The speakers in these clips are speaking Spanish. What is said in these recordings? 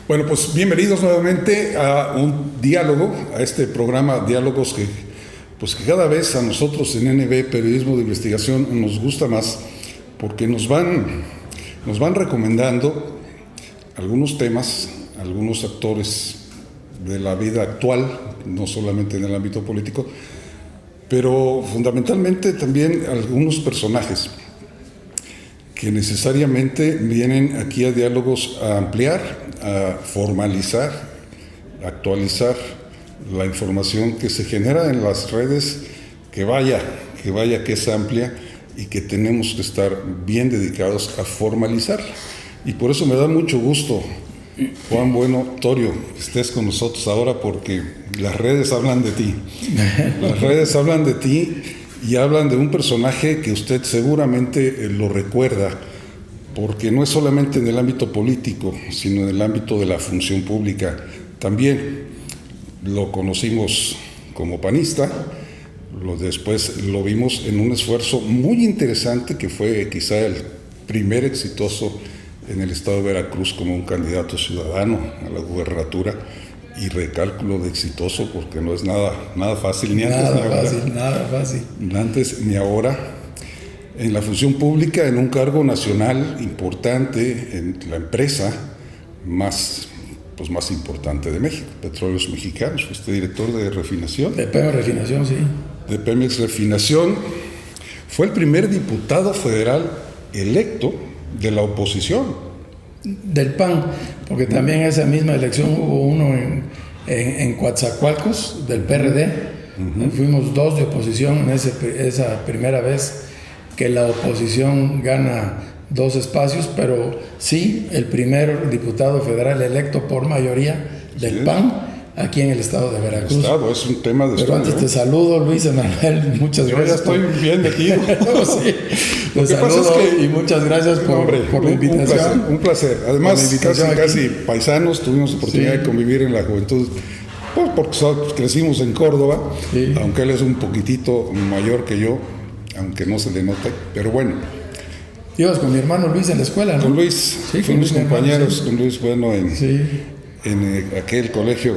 Bueno, pues bienvenidos nuevamente a un diálogo, a este programa Diálogos que cada vez a nosotros en NB Periodismo de Investigación nos gusta más, porque nos van recomendando algunos temas, algunos actores de la vida actual, no solamente en el ámbito político, pero fundamentalmente también algunos personajes que necesariamente vienen aquí a diálogos a ampliar, a formalizar, a actualizar la información que se genera en las redes, que es amplia y que tenemos que estar bien dedicados a formalizarla. Y por eso me da mucho gusto, Juan Bueno Torio, que estés con nosotros ahora, porque las redes hablan de ti. Las redes hablan de ti y hablan de un personaje que usted seguramente lo recuerda, porque no es solamente en el ámbito político, sino en el ámbito de la función pública. También lo conocimos como panista, después lo vimos en un esfuerzo muy interesante que fue quizá el primer exitoso en el estado de Veracruz como un candidato ciudadano a la gubernatura, y recálculo de exitoso porque no es nada fácil, ni antes ni ahora. Nada fácil. Ni antes ni ahora. En la función pública, en un cargo nacional importante, en la empresa más importante de México, Petróleos Mexicanos. Fuiste director de refinación. De Pemex Refinación, sí. De Pemex Refinación. Fue el primer diputado federal electo de la oposición. Del PAN, porque también esa misma elección hubo uno en Coatzacoalcos, del PRD. Fuimos dos de oposición en esa primera vez que la oposición gana dos espacios, pero sí, el primer diputado federal electo por mayoría del PAN aquí en el estado de Veracruz. El estado es un tema de Pero antes te saludo, Luis Emanuel, muchas gracias. Ya estoy bien metido. Sí, te saludo y muchas gracias por la invitación. Un placer. Además, casi paisanos, tuvimos oportunidad de convivir en la juventud, pues porque crecimos en Córdoba, sí. Aunque él es un poquitito mayor que yo, aunque no se le note, pero bueno. Ibas con mi hermano Luis en la escuela, ¿no? Con Luis, sí, fuimos compañeros, sí. Con Luis Bueno en aquel colegio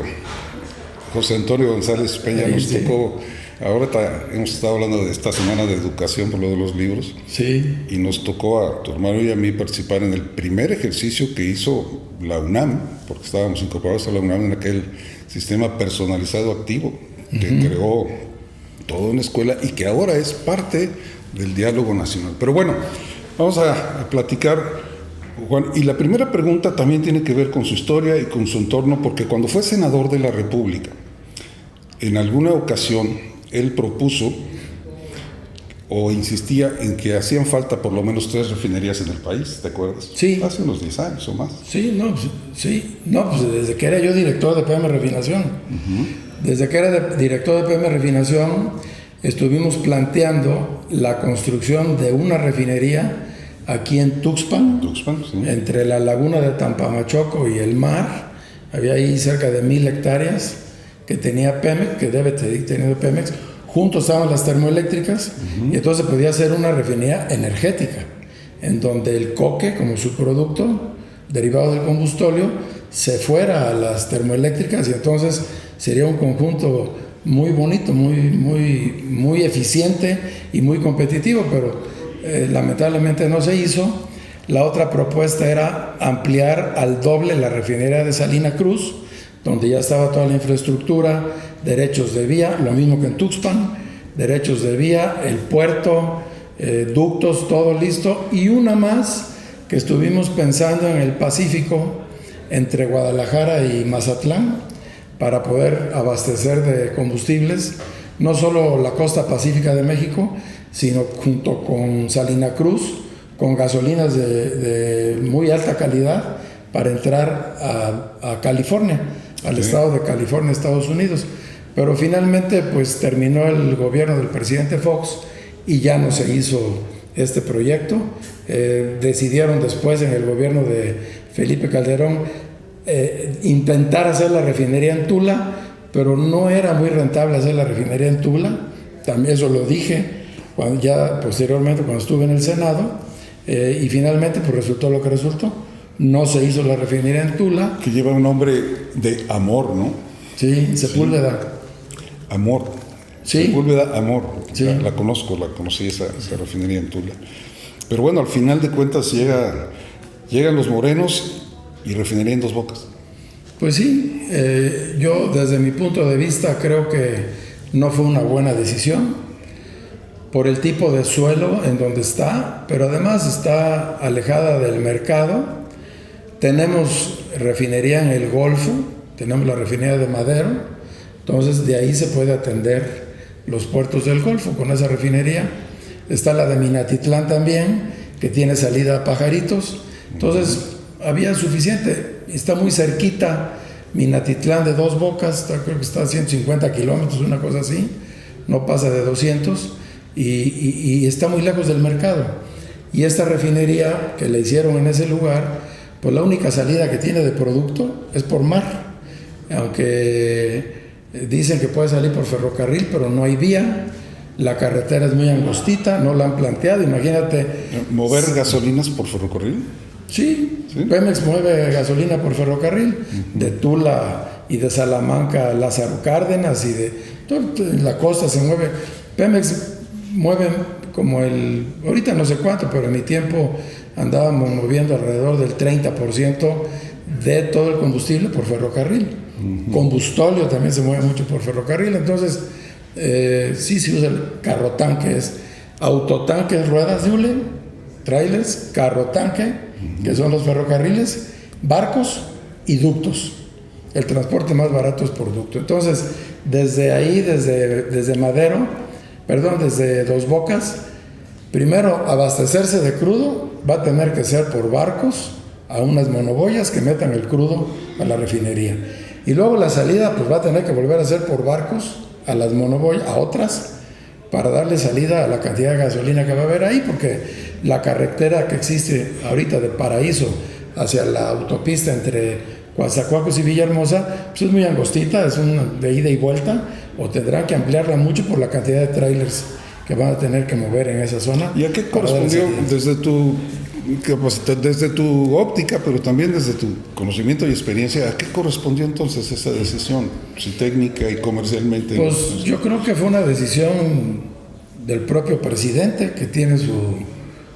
José Antonio González Peña. Ahí, nos tocó, ahora hemos estado hablando de esta semana de educación por lo de los libros, sí. Y nos tocó a tu hermano y a mí participar en el primer ejercicio que hizo la UNAM, porque estábamos incorporados a la UNAM en aquel sistema personalizado activo que creó toda una escuela y que ahora es parte del diálogo nacional. Pero bueno, vamos a platicar, Juan, y la primera pregunta también tiene que ver con su historia y con su entorno, porque cuando fue senador de la República, en alguna ocasión él propuso o insistía en que hacían falta por lo menos 3 refinerías en el país, ¿te acuerdas? Sí. Hace unos 10 años o más. Sí, pues desde que era yo director de Pemex Refinación. Desde que era director de Pemex Refinación, estuvimos planteando la construcción de una refinería aquí en Tuxpan, sí. Entre la laguna de Tampamachoco y el mar. Había ahí cerca de 1,000 hectáreas que tenía Pemex, que debe tener Pemex. Juntos estaban las termoeléctricas, y entonces podía ser una refinería energética, en donde el coque, como subproducto derivado del combustóleo, se fuera a las termoeléctricas, y entonces sería un conjunto muy bonito, muy eficiente y muy competitivo, pero lamentablemente no se hizo. La otra propuesta era ampliar al doble la refinería de Salina Cruz, donde ya estaba toda la infraestructura, derechos de vía, lo mismo que en Tuxpan, derechos de vía, el puerto, ductos, todo listo, y una más que estuvimos pensando en el Pacífico, entre Guadalajara y Mazatlán, para poder abastecer de combustibles no solo la costa pacífica de México, sino junto con Salina Cruz, con gasolinas de muy alta calidad para entrar a California, al estado de California, Estados Unidos. Pero finalmente pues terminó el gobierno del presidente Fox y ya no se hizo este proyecto. Decidieron después en el gobierno de Felipe Calderón intentar hacer la refinería en Tula, pero no era muy rentable hacer la refinería en Tula. También eso lo dije posteriormente cuando estuve en el Senado, y finalmente pues resultó lo que resultó. no se hizo la refinería en Tula. Que lleva un nombre de amor, ¿no? Sí, Sepúlveda. Amor. Sí. Sepúlveda, Amor. Sí. La conocí esa refinería en Tula. Pero bueno, al final de cuentas llegan los morenos y refinería en Dos Bocas. Pues sí, yo desde mi punto de vista creo que no fue una buena decisión por el tipo de suelo en donde está, pero además está alejada del mercado. Tenemos refinería en el Golfo, tenemos la refinería de Madero, entonces de ahí se puede atender los puertos del Golfo con esa refinería. Está la de Minatitlán también, que tiene salida a Pajaritos, entonces había suficiente. Está muy cerquita Minatitlán de Dos Bocas, creo que está a 150 kilómetros, una cosa así, no pasa de 200, y está muy lejos del mercado. Y esta refinería que le hicieron en ese lugar, pues la única salida que tiene de producto es por mar, aunque dicen que puede salir por ferrocarril, pero no hay vía, la carretera es muy angostita, no la han planteado, imagínate. ¿Mover gasolinas por ferrocarril? Sí, Pemex mueve gasolina por ferrocarril, de Tula y de Salamanca a Lázaro Cárdenas, y de la costa se mueve. Pemex mueve como ahorita no sé cuánto, pero en mi tiempo andábamos moviendo alrededor del 30% de todo el combustible por ferrocarril. Combustóleo también se mueve mucho por ferrocarril, entonces sí se usa el carro tanque, es autotanques, ruedas de hule, trailers, carro tanque, que son los ferrocarriles, barcos y ductos. El transporte más barato es por ducto. Entonces, desde ahí, desde Dos Bocas, primero abastecerse de crudo va a tener que ser por barcos a unas monoboyas que metan el crudo a la refinería. Y luego la salida pues va a tener que volver a ser por barcos a las monoboyas, a otras, para darle salida a la cantidad de gasolina que va a haber ahí, porque la carretera que existe ahorita de Paraíso hacia la autopista entre Coatzacoalcos y Villahermosa, pues es muy angostita, es de ida y vuelta, o tendrán que ampliarla mucho por la cantidad de trailers que van a tener que mover en esa zona. ¿Y a qué correspondió desde tu óptica, pero también desde tu conocimiento y experiencia, a qué correspondió entonces esa decisión, si técnica y comercialmente? Pues yo creo que fue una decisión del propio presidente, que tiene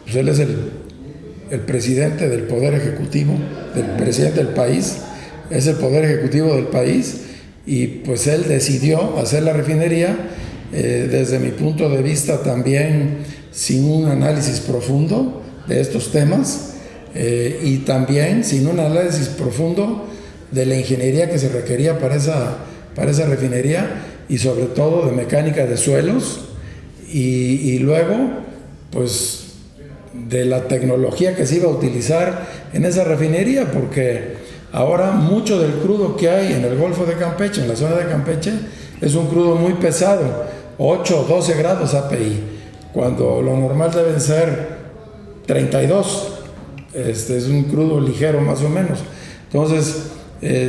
pues él es el presidente del Poder Ejecutivo, del presidente del país, es el Poder Ejecutivo del país, y pues él decidió hacer la refinería, desde mi punto de vista también sin un análisis profundo de estos temas, y también sin un análisis profundo de la ingeniería que se requería para esa refinería, y sobre todo de mecánica de suelos, y luego pues de la tecnología que se iba a utilizar en esa refinería, porque ahora mucho del crudo que hay en el Golfo de Campeche, en la zona de Campeche, es un crudo muy pesado, 8 o 12 grados API, cuando lo normal deben ser 32. Es un crudo ligero más o menos. Entonces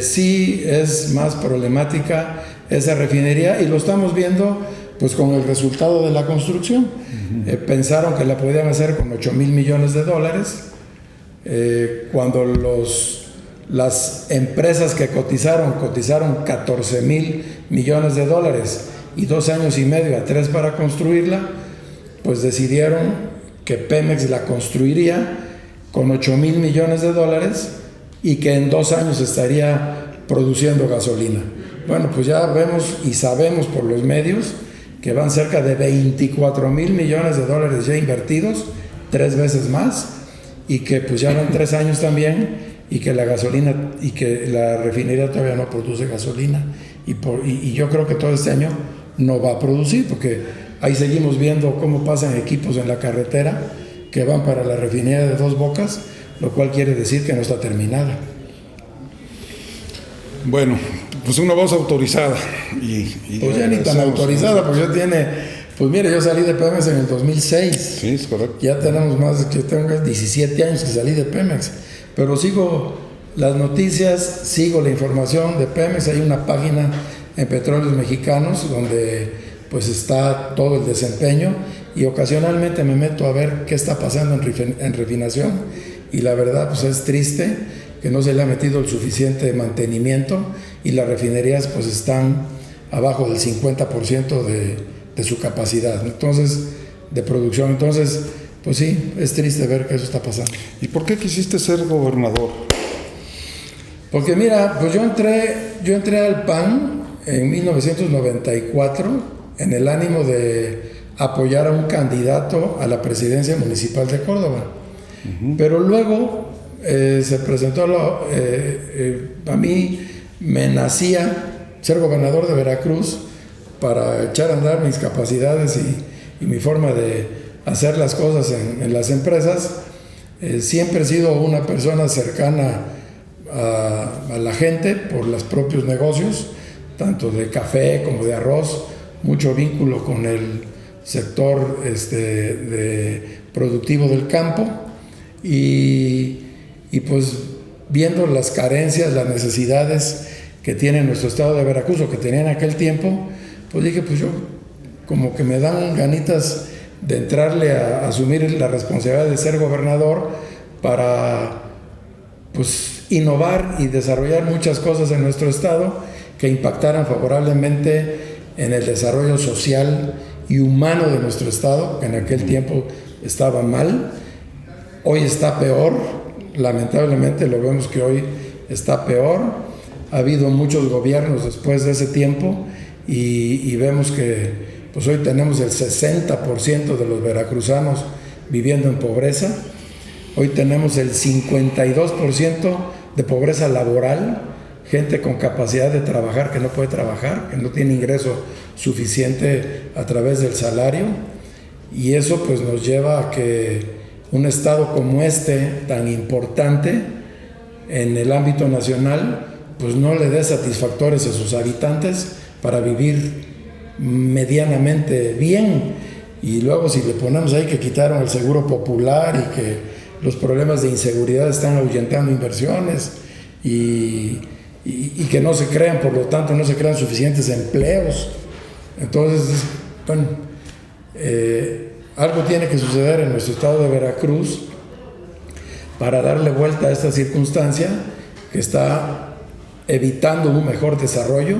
sí es más problemática esa refinería, y lo estamos viendo pues con el resultado de la construcción. Pensaron que la podían hacer con $8,000 millones, cuando las empresas que cotizaron $14,000 millones, y 2 años y medio a 3 para construirla, pues decidieron que Pemex la construiría con $8,000 millones y que en 2 años estaría produciendo gasolina. Bueno, pues ya vemos y sabemos por los medios que van cerca de $24,000 millones ya invertidos, 3 veces más, y que pues ya van 3 años también, y que la gasolina y que la refinería todavía no produce gasolina, y yo creo que todo este año no va a producir, porque ahí seguimos viendo cómo pasan equipos en la carretera que van para la refinería de Dos Bocas, lo cual quiere decir que no está terminada. Bueno, pues una voz autorizada. Pues ya ni tan autorizada, porque pues mire, yo salí de Pemex en el 2006. Sí, es correcto. Ya tenemos yo tengo 17 años que salí de Pemex, pero sigo las noticias, sigo la información de Pemex. Hay una página en Petróleos Mexicanos donde pues está todo el desempeño, y ocasionalmente me meto a ver qué está pasando en refinación, y la verdad pues es triste que no se le ha metido el suficiente mantenimiento y las refinerías pues están abajo del 50% de su capacidad, entonces, de producción. Entonces, pues sí, es triste ver que eso está pasando. ¿Y por qué quisiste ser gobernador? Porque mira, pues yo entré al PAN en 1994 en el ánimo de apoyar a un candidato a la presidencia municipal de Córdoba. Pero luego se presentó, a mí me nacía ser gobernador de Veracruz para echar a andar mis capacidades y mi forma de hacer las cosas en las empresas. Siempre he sido una persona cercana a la gente por los propios negocios, tanto de café como de arroz, mucho vínculo con el sector productivo del campo y pues viendo las carencias, las necesidades que tiene nuestro estado de Veracruz o que tenía en aquel tiempo, pues dije, pues yo como que me dan ganitas de entrarle a asumir la responsabilidad de ser gobernador para pues innovar y desarrollar muchas cosas en nuestro estado que impactaran favorablemente en el desarrollo social y humano de nuestro estado, que en aquel tiempo estaba mal. Hoy está peor, lamentablemente lo vemos que hoy está peor. Ha habido muchos gobiernos después de ese tiempo y vemos que pues hoy tenemos el 60% de los veracruzanos viviendo en pobreza. Hoy tenemos el 52% de pobreza laboral, gente con capacidad de trabajar que no puede trabajar, que no tiene ingreso suficiente a través del salario, y eso pues nos lleva a que un estado como este, tan importante en el ámbito nacional, pues no le dé satisfactores a sus habitantes para vivir medianamente bien. Y luego si le ponemos ahí que quitaron el seguro popular y que los problemas de inseguridad están ahuyentando inversiones y que no se crean, por lo tanto no se crean suficientes empleos. Entonces, bueno, algo tiene que suceder en nuestro estado de Veracruz para darle vuelta a esta circunstancia que está evitando un mejor desarrollo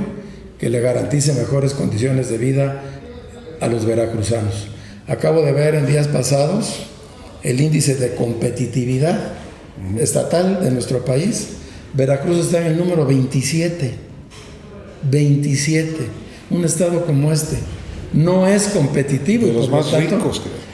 que le garantice mejores condiciones de vida a los veracruzanos. Acabo de ver en días pasados el índice de competitividad estatal de nuestro país. Veracruz está en el número 27. 27. Un estado como este no es competitivo. De los más ricos, creo.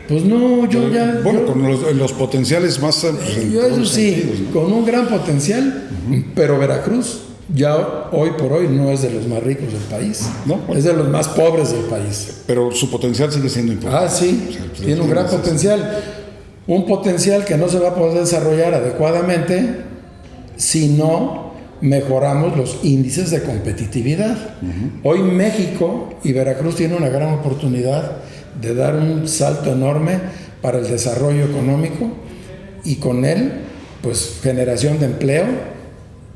Pues no, yo ya... Bueno, con los potenciales más amplios. Yo eso sí, sentidos, ¿no? Con un gran potencial, pero Veracruz ya hoy por hoy no es de los más ricos del país, no, bueno, es de los más pobres del país. Pero su potencial sigue siendo importante. Ah, sí, o sea, tiene un gran potencial. Un potencial que no se va a poder desarrollar adecuadamente si no mejoramos los índices de competitividad. Hoy México y Veracruz tienen una gran oportunidad de dar un salto enorme para el desarrollo económico y con él, pues, generación de empleo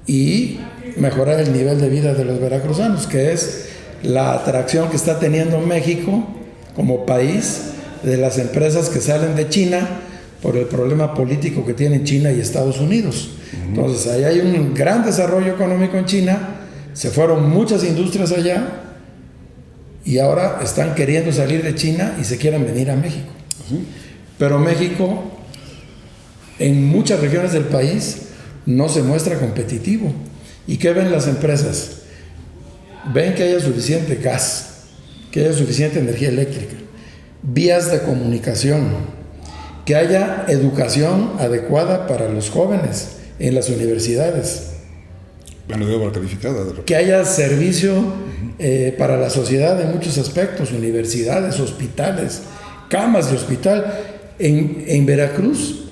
y mejorar el nivel de vida de los veracruzanos, que es la atracción que está teniendo México como país de las empresas que salen de China por el problema político que tienen China y Estados Unidos. Entonces, ahí hay un gran desarrollo económico en China, se fueron muchas industrias allá y ahora están queriendo salir de China y se quieren venir a México. Pero México, en muchas regiones del país, no se muestra competitivo. ¿Y qué ven las empresas? Ven que haya suficiente gas, que haya suficiente energía eléctrica, vías de comunicación, que haya educación adecuada para los jóvenes en las universidades. Mano de obra calificada. Que haya servicio para la sociedad en muchos aspectos, universidades, hospitales, camas de hospital. En Veracruz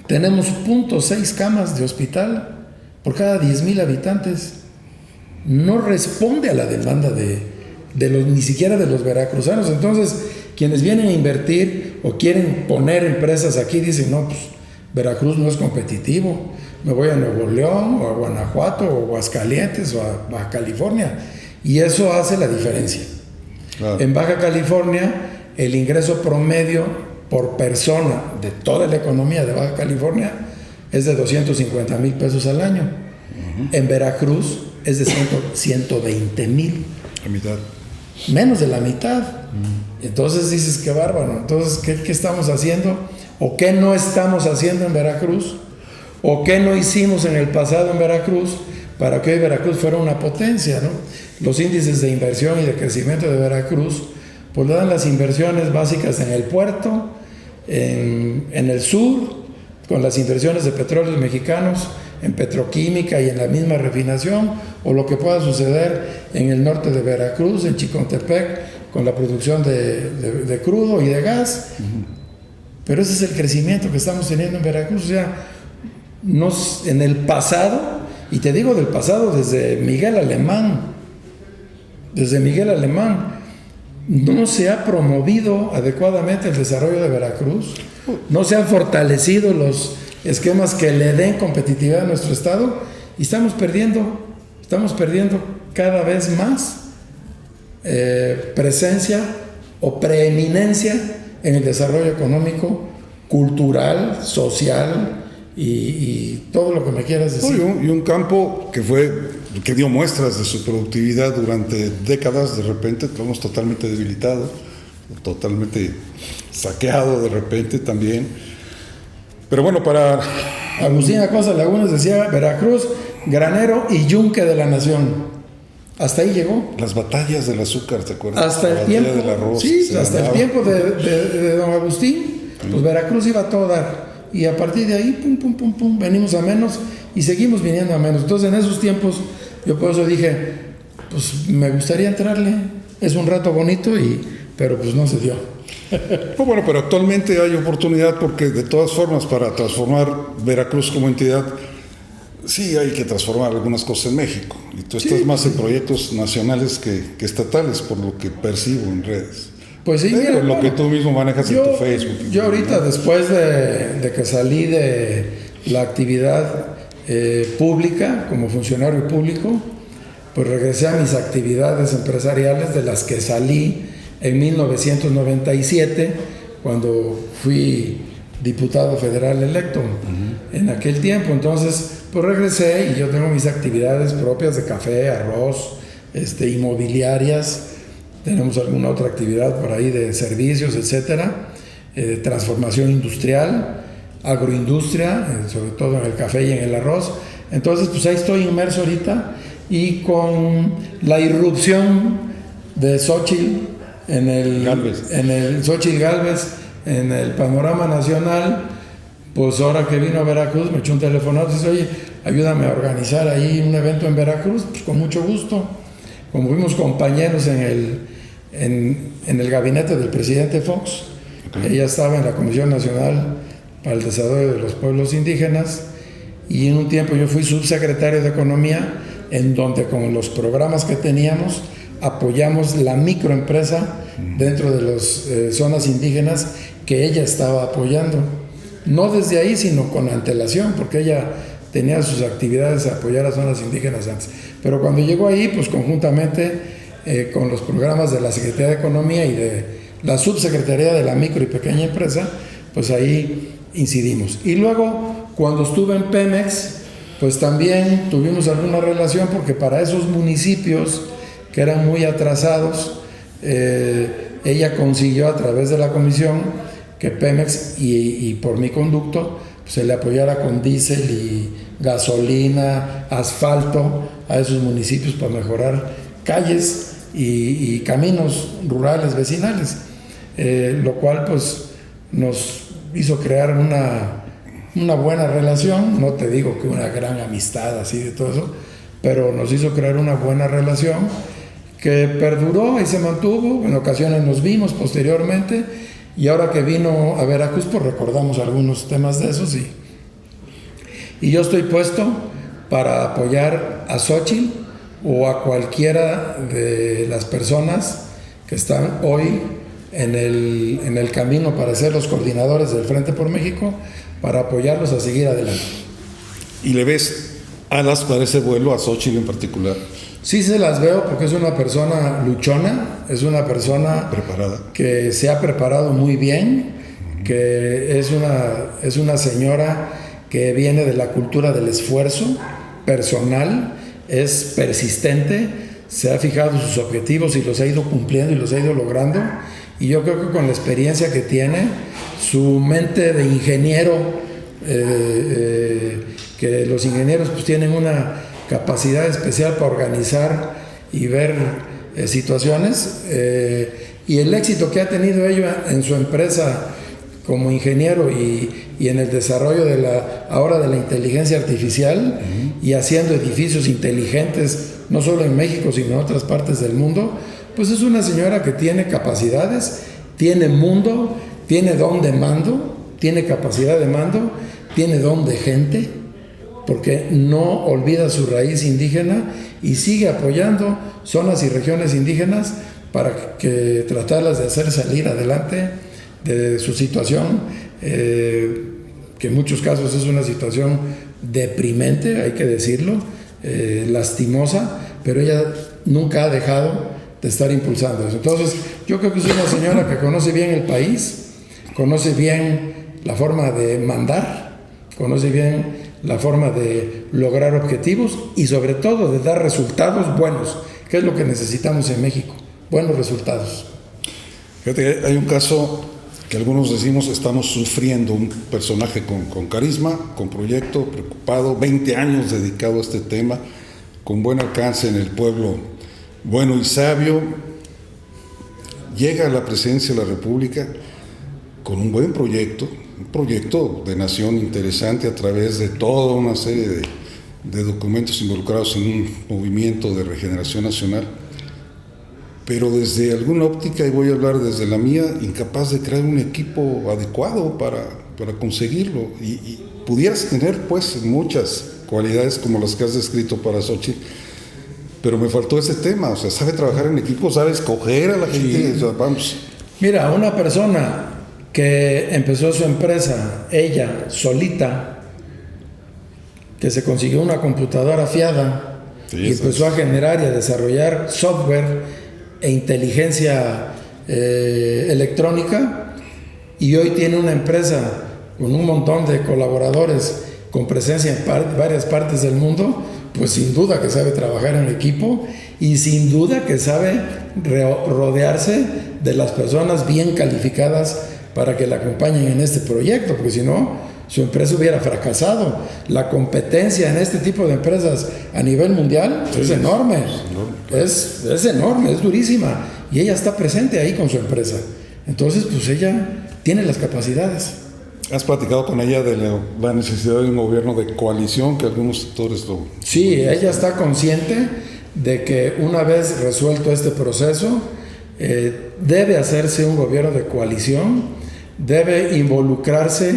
tenemos 0.6 camas de hospital por cada 10,000 habitantes. No responde a la demanda ni siquiera de los veracruzanos. Entonces, quienes vienen a invertir o quieren poner empresas aquí dicen, no, pues Veracruz no es competitivo, me voy a Nuevo León o a Guanajuato o a Aguascalientes o a Baja California, y eso hace la diferencia. Claro. En Baja California el ingreso promedio por persona de toda la economía de Baja California es de 250,000 pesos al año. En Veracruz es de 120,000. La mitad. Menos de la mitad. Entonces dices, qué bárbaro. Entonces, ¿qué estamos haciendo? ¿O qué no estamos haciendo en Veracruz? ¿O qué no hicimos en el pasado en Veracruz para que hoy Veracruz fuera una potencia, ¿no? Los índices de inversión y de crecimiento de Veracruz, pues le dan las inversiones básicas en el puerto, en el sur, con las inversiones de petróleos mexicanos, en petroquímica y en la misma refinación, o lo que pueda suceder en el norte de Veracruz, en Chicontepec, con la producción de crudo y de gas. Pero ese es el crecimiento que estamos teniendo en Veracruz. O sea, en el pasado, y te digo del pasado desde Miguel Alemán, no se ha promovido adecuadamente el desarrollo de Veracruz, no se han fortalecido los esquemas que le den competitividad a nuestro estado, y estamos perdiendo cada vez más presencia o preeminencia en el desarrollo económico, cultural, social y todo lo que me quieras decir. Y un campo que dio muestras de su productividad durante décadas. De repente lo hemos totalmente debilitado, totalmente saqueado de repente también. Pero bueno, para Agustín Acosta Lagunas decía: Veracruz, granero y yunque de la nación. Hasta ahí llegó. Las batallas del azúcar, ¿te acuerdas? Hasta el tiempo del arroz, sí, hasta el tiempo de don Agustín, pues Veracruz iba a todo dar. Y a partir de ahí, pum, venimos a menos y seguimos viniendo a menos. Entonces, en esos tiempos, yo por eso dije, pues me gustaría entrarle. Es un rato bonito, pero pues no se dio. Bueno, pero actualmente hay oportunidad, porque de todas formas, para transformar Veracruz como entidad, sí hay que transformar algunas cosas en México. Y tú estás más en proyectos nacionales que estatales, por lo que percibo en redes. Pues sí, mira, lo que tú mismo manejas en tu Facebook. Yo ahorita, después de que salí de la actividad pública, como funcionario público, pues regresé a mis actividades empresariales, de las que salí en 1997, cuando fui diputado federal electo en aquel tiempo. Entonces, pues regresé y yo tengo mis actividades propias de café, arroz, inmobiliarias. Tenemos alguna otra actividad por ahí de servicios, etcétera, transformación industrial, agroindustria, sobre todo en el café y en el arroz. Entonces, pues ahí estoy inmerso ahorita, y con la irrupción de Xóchitl en el Xóchitl Gálvez en el panorama nacional, pues ahora que vino a Veracruz me echó un teléfono y dice: oye, ayúdame a organizar ahí un evento en Veracruz. Pues con mucho gusto. Como fuimos compañeros en el gabinete del presidente Fox, ella estaba en la Comisión Nacional para el Desarrollo de los Pueblos Indígenas, y en un tiempo yo fui subsecretario de Economía, en donde con los programas que teníamos apoyamos la microempresa dentro de las zonas indígenas que ella estaba apoyando. No desde ahí, sino con antelación, porque ella tenía sus actividades de apoyar a zonas indígenas antes. Pero cuando llegó ahí, pues conjuntamente con los programas de la Secretaría de Economía y de la Subsecretaría de la Micro y Pequeña Empresa, pues ahí incidimos. Y luego, cuando estuve en Pemex, pues también tuvimos alguna relación, porque para esos municipios que eran muy atrasados, ella consiguió a través de la comisión que Pemex y por mi conducto pues se le apoyara con diésel y gasolina, asfalto a esos municipios para mejorar calles y caminos rurales vecinales, lo cual pues nos hizo crear una buena relación. No te digo que una gran amistad así de todo eso, pero nos hizo crear una buena relación que perduró y se mantuvo. En ocasiones nos vimos posteriormente, y ahora que vino a Veracruz pues recordamos algunos temas de esos, y yo estoy puesto para apoyar a Xóchitl o a cualquiera de las personas que están hoy en el camino para ser los coordinadores del Frente por México, para apoyarlos a seguir adelante. ¿Y le ves alas para ese vuelo a Xóchitl en particular? Sí se las veo, porque es una persona luchona, es una persona preparada, que se ha preparado muy bien, que es una señora que viene de la cultura del esfuerzo personal, es persistente, se ha fijado sus objetivos y los ha ido cumpliendo y los ha ido logrando. Y yo creo que con la experiencia que tiene, su mente de ingeniero, que los ingenieros pues tienen una capacidad especial para organizar y ver situaciones, y el éxito que ha tenido ella en su empresa como ingeniero y en el desarrollo ahora de la inteligencia artificial, y haciendo edificios inteligentes, no solo en México, sino en otras partes del mundo, pues es una señora que tiene capacidades, tiene mundo, tiene don de mando, tiene capacidad de mando, tiene don de gente, porque no olvida su raíz indígena y sigue apoyando zonas y regiones indígenas para tratarlas de hacer salir adelante de su situación, que en muchos casos es una situación deprimente, hay que decirlo, lastimosa, pero ella nunca ha dejado de estar impulsando eso. Entonces, yo creo que es una señora que conoce bien el país, conoce bien la forma de mandar, conoce bien la forma de lograr objetivos y sobre todo de dar resultados buenos, que es lo que necesitamos en México, buenos resultados. Fíjate, hay un caso que algunos decimos estamos sufriendo, un personaje con carisma, con proyecto, preocupado, 20 años dedicado a este tema, con buen alcance en el pueblo bueno y sabio, llega a la presidencia de la República con un buen proyecto, un proyecto de nación interesante a través de toda una serie de documentos involucrados en un movimiento de regeneración nacional, pero desde alguna óptica, y voy a hablar desde la mía, incapaz de crear un equipo adecuado para conseguirlo, y pudieras tener pues muchas cualidades como las que has descrito para Xochitl, pero me faltó ese tema, o sea, sabe trabajar en equipo, sabe escoger a la gente, o sea, vamos. Mira, una persona que empezó su empresa, ella solita, que se consiguió una computadora fiada, y empezó a generar y a desarrollar software e inteligencia electrónica, y hoy tiene una empresa con un montón de colaboradores con presencia en varias partes del mundo, pues sin duda que sabe trabajar en equipo y sin duda que sabe rodearse de las personas bien calificadas para que la acompañen en este proyecto, porque si no, su empresa hubiera fracasado. La competencia en este tipo de empresas a nivel mundial es enorme, es enorme, es durísima, y ella está presente ahí con su empresa. Entonces, pues ella tiene las capacidades. ¿Has platicado con ella de la necesidad de un gobierno de coalición, que algunos sectores lo... Sí, ella está consciente de que una vez resuelto este proceso, debe hacerse un gobierno de coalición, debe involucrarse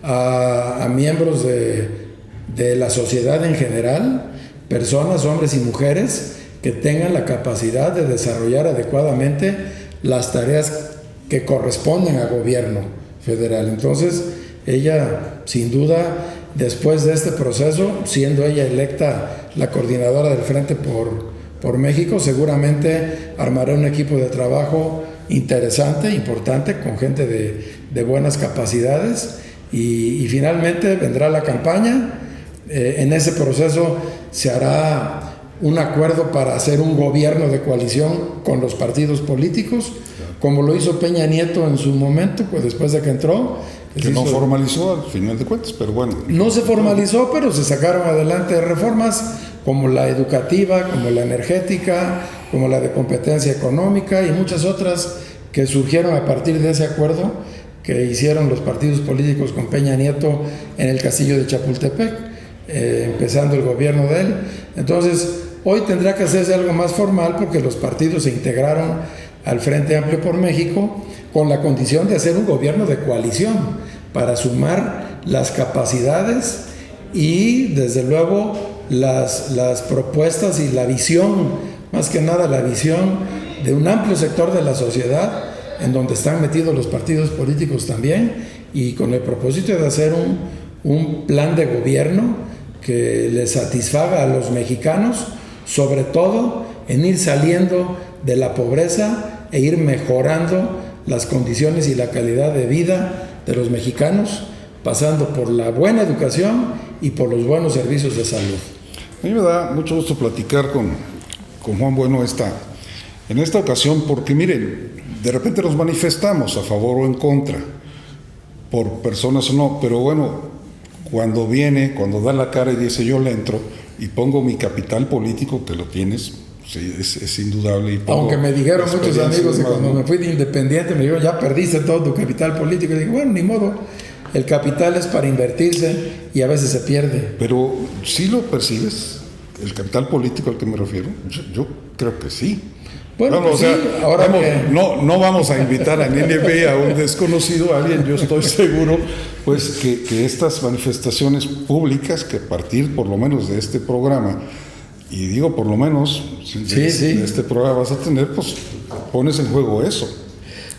a miembros de la sociedad en general, personas, hombres y mujeres, que tengan la capacidad de desarrollar adecuadamente las tareas que corresponden al gobierno federal. Entonces, ella, sin duda, después de este proceso, siendo ella electa la coordinadora del Frente por México, seguramente armará un equipo de trabajo interesante, importante, con gente de buenas capacidades, y finalmente vendrá la campaña. En ese proceso se hará un acuerdo para hacer un gobierno de coalición con los partidos políticos, como lo hizo Peña Nieto en su momento, pues después de que entró. Que no formalizó al final de cuentas, pero bueno. No se formalizó, pero se sacaron adelante reformas como la educativa, como la energética, como la de competencia económica y muchas otras que surgieron a partir de ese acuerdo que hicieron los partidos políticos con Peña Nieto en el castillo de Chapultepec, empezando el gobierno de él. Entonces, hoy tendrá que hacerse algo más formal porque los partidos se integraron al Frente Amplio por México con la condición de hacer un gobierno de coalición para sumar las capacidades y, desde luego, las propuestas y la visión, más que nada la visión de un amplio sector de la sociedad, en donde están metidos los partidos políticos también, y con el propósito de hacer un plan de gobierno que le satisfaga a los mexicanos, sobre todo en ir saliendo de la pobreza e ir mejorando las condiciones y la calidad de vida de los mexicanos, pasando por la buena educación y por los buenos servicios de salud. A mí me da mucho gusto platicar con Juan Bueno en esta ocasión, porque miren, de repente nos manifestamos a favor o en contra, por personas o no, pero bueno, cuando da la cara y dice yo le entro y pongo mi capital político, que lo tienes, sí, es indudable. Y aunque me dijeron muchos amigos que cuando me fui de independiente me dijeron ya perdiste todo tu capital político, y dije bueno, ni modo, el capital es para invertirse y a veces se pierde. Pero ¿sí lo percibes, el capital político al que me refiero? Yo creo que sí. Bueno, vamos, pues sí, ahora no vamos a invitar a NNB a un desconocido, a alguien, yo estoy seguro, pues que estas manifestaciones públicas, que a partir por lo menos de este programa, y digo por lo menos, de este programa vas a tener, pues pones en juego eso.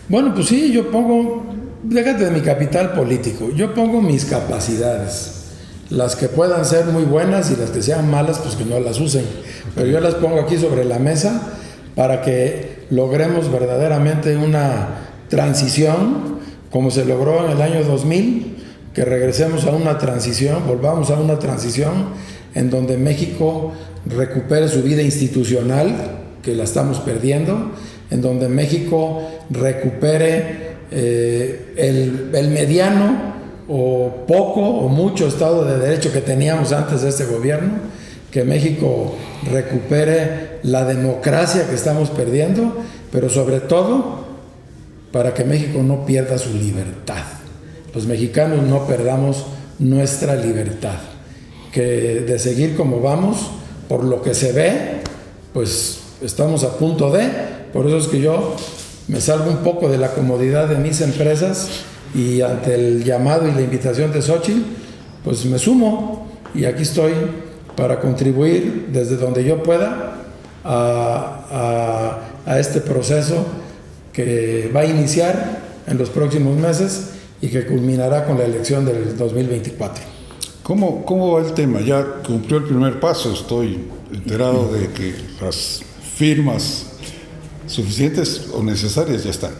Bueno, pues sí, yo pongo, déjate de mi capital político, yo pongo mis capacidades, las que puedan ser muy buenas y las que sean malas, pues que no las usen, pero yo las pongo aquí sobre la mesa para que logremos verdaderamente una transición, como se logró en el año 2000, que regresemos a una transición, volvamos a una transición en donde México recupere su vida institucional, que la estamos perdiendo, en donde México recupere el mediano o poco o mucho Estado de Derecho que teníamos antes de este gobierno, que México recupere la democracia que estamos perdiendo, pero sobre todo para que México no pierda su libertad. Los mexicanos no perdamos nuestra libertad, que de seguir como vamos, por lo que se ve, pues estamos a punto de, por eso es que yo me salgo un poco de la comodidad de mis empresas y ante el llamado y la invitación de Xóchitl, pues me sumo y aquí estoy para contribuir desde donde yo pueda a este proceso que va a iniciar en los próximos meses y que culminará con la elección del 2024. ¿Cómo va el tema? Ya cumplió el primer paso, estoy enterado de que las firmas suficientes o necesarias ya están.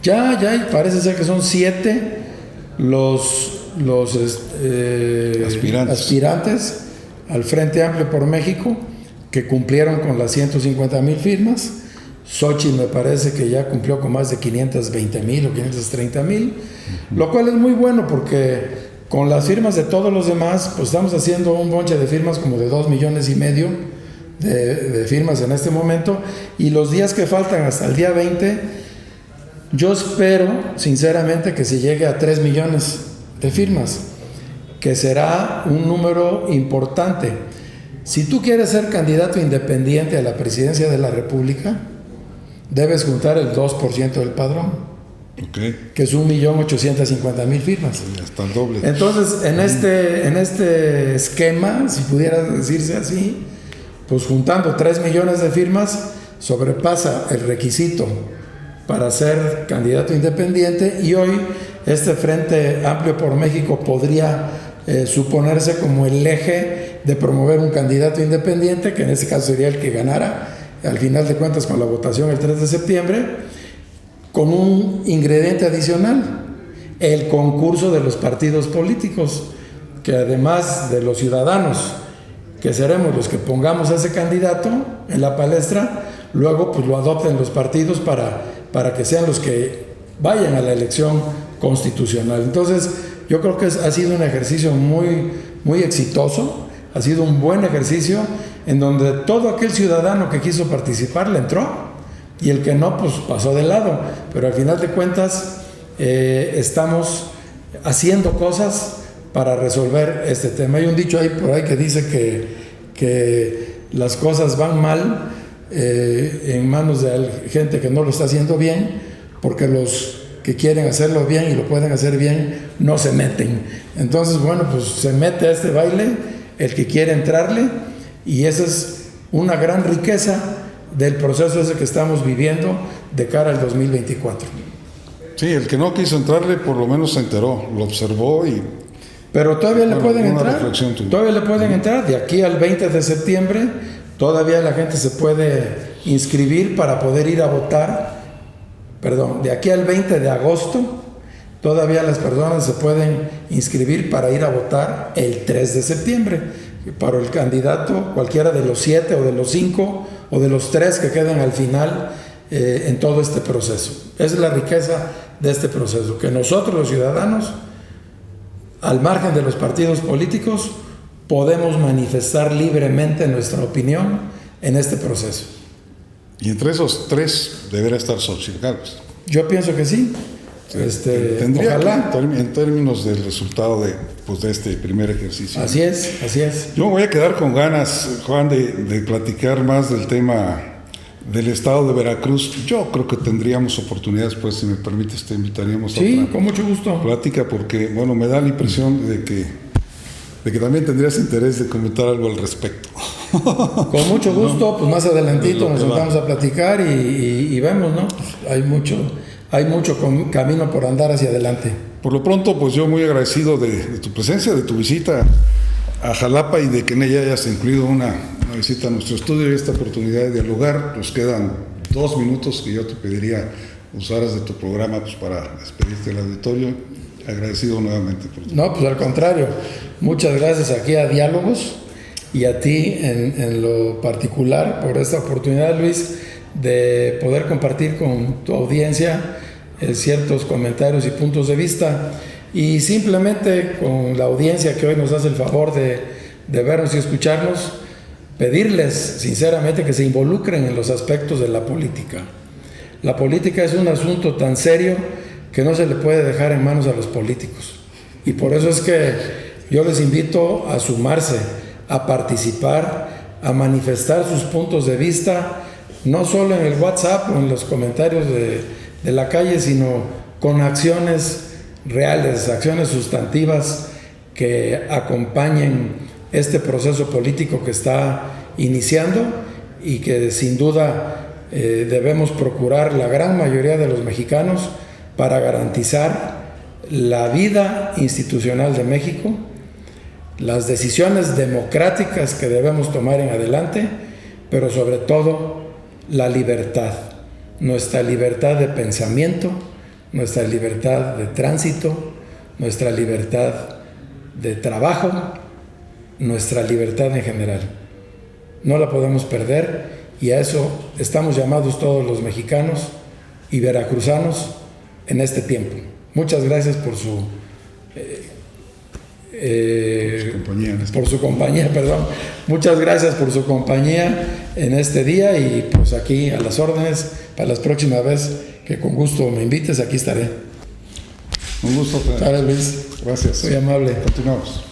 Ya, parece ser que son 7 los aspirantes al Frente Amplio por México, que cumplieron con las 150,000 firmas. Xóchitl me parece que ya cumplió con más de 520,000 o 530,000, lo cual es muy bueno porque con las firmas de todos los demás, pues estamos haciendo un bonche de firmas como de 2,5 millones de firmas en este momento, y los días que faltan hasta el día 20, yo espero sinceramente que se llegue a 3 millones de firmas, que será un número importante. Si tú quieres ser candidato independiente a la presidencia de la República, debes juntar el 2% del padrón, que es 1,850,000 firmas. Hasta el doble. Entonces, en este esquema, si pudiera decirse así, pues juntando 3 millones de firmas, sobrepasa el requisito para ser candidato independiente, y hoy este Frente Amplio por México podría suponerse como el eje de promover un candidato independiente, que en este caso sería el que ganara al final de cuentas con la votación el 3 de septiembre, con un ingrediente adicional, el concurso de los partidos políticos, que además de los ciudadanos, que seremos los que pongamos a ese candidato en la palestra, luego pues lo adopten los partidos para que sean los que vayan a la elección constitucional. Entonces, yo creo que ha sido un ejercicio muy exitoso, ha sido un buen ejercicio en donde todo aquel ciudadano que quiso participar le entró, y el que no, pues pasó de lado. Pero al final de cuentas estamos haciendo cosas para resolver este tema. Hay un dicho por ahí que dice que las cosas van mal en manos de gente que no lo está haciendo bien, porque los que quieren hacerlo bien y lo pueden hacer bien no se meten. Entonces, bueno, pues se mete a este baile el que quiere entrarle, y esa es una gran riqueza del proceso ese que estamos viviendo de cara al 2024. Sí, el que no quiso entrarle por lo menos se enteró, lo observó y... Pero todavía le pueden entrar, de aquí al 20 de septiembre todavía la gente se puede inscribir para poder ir a votar, de aquí al 20 de agosto Todavía las personas se pueden inscribir para ir a votar el 3 de septiembre para el candidato, cualquiera de los 7 o de los 5 o de los 3 que quedan al final en todo este proceso. Esa es la riqueza de este proceso, que nosotros los ciudadanos, al margen de los partidos políticos, podemos manifestar libremente nuestra opinión en este proceso. Y entre esos 3 deberá estar Xochitl Gálvez. Yo pienso que sí. Tendría ojalá. En términos del resultado de este primer ejercicio. Así es. Yo me voy a quedar con ganas, Juan, de platicar más del tema del estado de Veracruz. Yo creo que tendríamos oportunidades, pues, si me permites, te invitaríamos a otra con mucho gusto. plática, porque, bueno, me da la impresión de que también tendrías interés de comentar algo al respecto. Con mucho gusto, pues más adelantito nos sentamos a platicar y vemos, ¿no? Hay mucho camino por andar hacia adelante. Por lo pronto, pues yo muy agradecido de tu presencia, de tu visita a Jalapa y de que en ella hayas incluido una visita a nuestro estudio y esta oportunidad de dialogar. Nos quedan 2 minutos que yo te pediría usaras de tu programa, pues, para despedirte del auditorio. Agradecido nuevamente por tu... No, pues al contrario. Muchas gracias aquí a Diálogos y a ti en lo particular por esta oportunidad, Luis, de poder compartir con tu audiencia ciertos comentarios y puntos de vista, y simplemente con la audiencia que hoy nos hace el favor de vernos y escucharnos, pedirles sinceramente que se involucren en los aspectos de la política. La política es un asunto tan serio que no se le puede dejar en manos a los políticos, y por eso es que yo les invito a sumarse, a participar, a manifestar sus puntos de vista, no solo en el WhatsApp o en los comentarios de la calle, sino con acciones reales, acciones sustantivas que acompañen este proceso político que está iniciando y que sin duda debemos procurar la gran mayoría de los mexicanos para garantizar la vida institucional de México, las decisiones democráticas que debemos tomar en adelante, pero sobre todo la libertad, nuestra libertad de pensamiento, nuestra libertad de tránsito, nuestra libertad de trabajo, nuestra libertad en general. No la podemos perder, y a eso estamos llamados todos los mexicanos y veracruzanos en este tiempo. Muchas gracias por su compañía. Muchas gracias por su compañía en este día, y pues aquí a las órdenes para las próximas veces que con gusto me invites, aquí estaré. Un gusto. Luis. Gracias. Muy amable. Continuamos.